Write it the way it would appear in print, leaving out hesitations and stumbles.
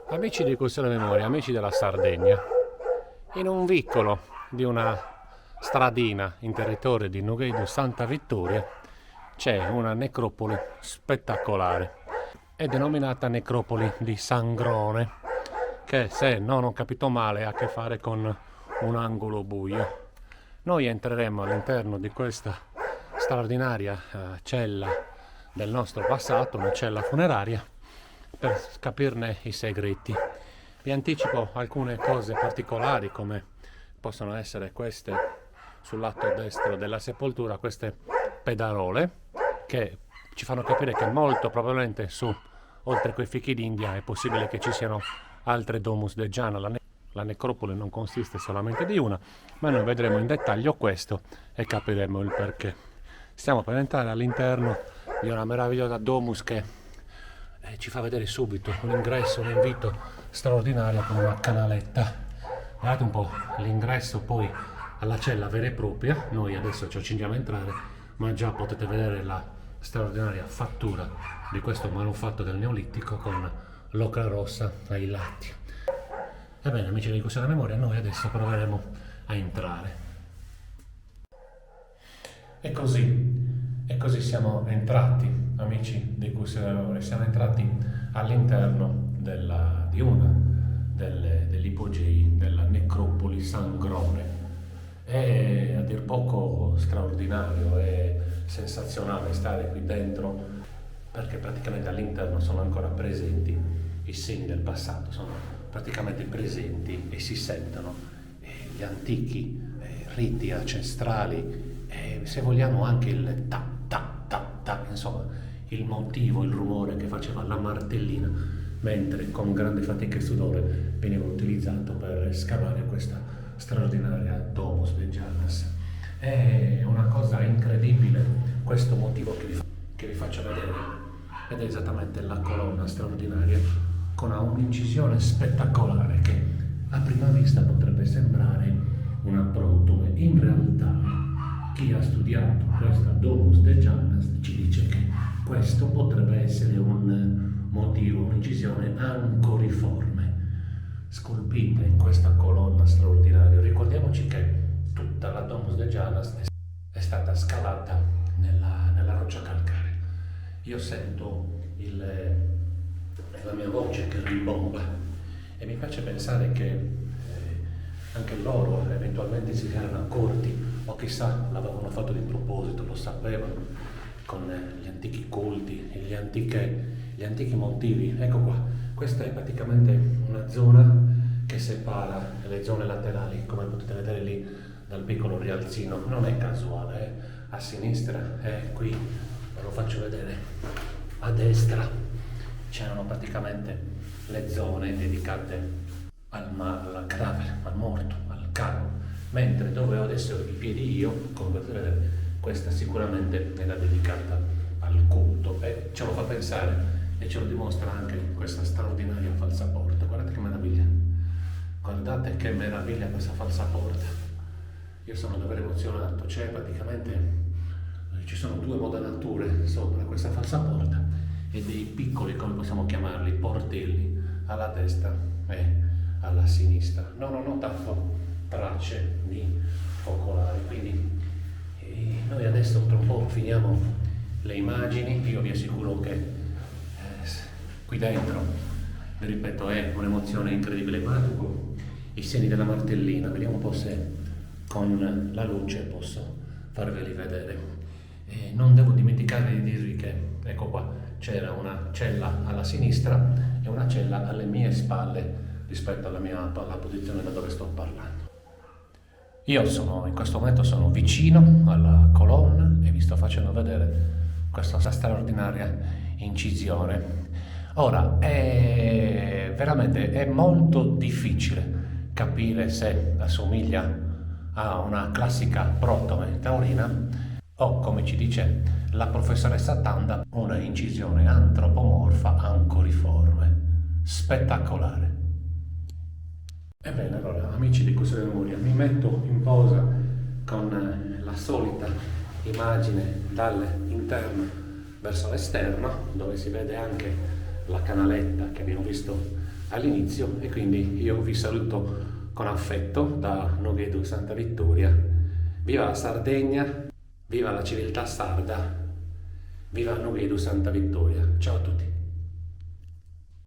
Amici di Custodia Memoria, amici della Sardegna, in un vicolo di una stradina in territorio di Noghedo Santa Vittoria c'è una necropoli spettacolare. È denominata necropoli di Sangrone, che se non ho capito male ha a che fare con un angolo buio. Noi entreremo all'interno di questa straordinaria cella del nostro passato, una cella funeraria, per capirne i segreti. Vi anticipo alcune cose particolari, come possono essere queste sul lato destro della sepoltura, queste pedalole che ci fanno capire che molto probabilmente su, oltre quei fichi d'India, è possibile che ci siano altre domus de Giana. La necropoli non consiste solamente di una, ma noi vedremo in dettaglio questo e capiremo il perché. Stiamo per entrare all'interno di una meravigliosa domus che ci fa vedere subito un ingresso, un invito straordinario con una canaletta. Guardate un po' l'ingresso poi alla cella vera e propria. Noi adesso ci accingiamo a entrare, ma già potete vedere la straordinaria fattura di questo manufatto del Neolitico con l'ocra rossa ai lati. Ebbene, amici di Custodia della Memoria, noi adesso proveremo a entrare. E così siamo entrati, amici di Custodia della Memoria, siamo entrati all'interno di una degli ipogei della necropoli Sangrone. È a dir poco straordinario e sensazionale stare qui dentro, perché praticamente all'interno sono ancora presenti i segni del passato, sono praticamente presenti e si sentono gli antichi riti ancestrali, e se vogliamo anche il ta ta ta ta, insomma il motivo, il rumore che faceva la martellina mentre con grande fatica e sudore veniva utilizzato per scavare questa straordinaria domus de Gianas. È una cosa incredibile questo motivo che vi faccio vedere, ed è esattamente la colonna straordinaria con un'incisione spettacolare che a prima vista potrebbe sembrare una protome. In realtà chi ha studiato questa domus de Gianas ci dice che questo potrebbe essere un motivo, un'incisione ancoriforme scolpita in questa colonna straordinaria. Ricordiamoci che tutta la domus de Gianas è stata scavata nella roccia calcarea. Io sento la mia voce che rimbomba e mi piace pensare che anche loro eventualmente si erano accorti, o chissà l'avevano fatto di proposito, lo sapevano, con gli antichi culti, gli antichi motivi. Ecco qua, questa è praticamente una zona che separa le zone laterali, come potete vedere lì dal piccolo rialzino. Non è casuale, a sinistra e qui ve lo faccio vedere, a destra c'erano praticamente le zone dedicate al cadavere, al morto, al carro, mentre dove ho adesso i piedi io, come potete vedere, questa sicuramente era dedicata al culto, e ce lo fa pensare e ce lo dimostra anche questa straordinaria falsa porta. Guardate che meraviglia, guardate che meraviglia questa falsa porta. Io sono davvero emozionato, c'è praticamente ci sono due modanature sopra questa falsa porta e dei piccoli, come possiamo chiamarli, portelli alla destra e alla sinistra. Non ho notato tracce di focolari, quindi noi adesso tra un po' finiamo le immagini. Io vi assicuro che qui dentro, vi ripeto, è un'emozione incredibile. Guardate un po' i segni della martellina, vediamo un po' se con la luce posso farveli vedere. Non devo dimenticare di dirvi che, ecco qua, c'era una cella alla sinistra e una cella alle mie spalle rispetto alla posizione da dove sto parlando. Io in questo momento sono vicino alla colonna e vi sto facendo vedere questa straordinaria incisione. Ora, è molto difficile capire se assomiglia a una classica protome taurina o, come ci dice la professoressa Tanda, una incisione antropomorfa ancoriforme. Spettacolare. Ebbene, allora, amici di Custodia della Memoria, mi metto in posa con la solita immagine dall'interno verso l'esterno, dove si vede anche la canaletta che abbiamo visto all'inizio, e quindi io vi saluto con affetto da Noghedo Santa Vittoria. Viva la Sardegna, viva la civiltà sarda, viva Noghedo Santa Vittoria. Ciao a tutti.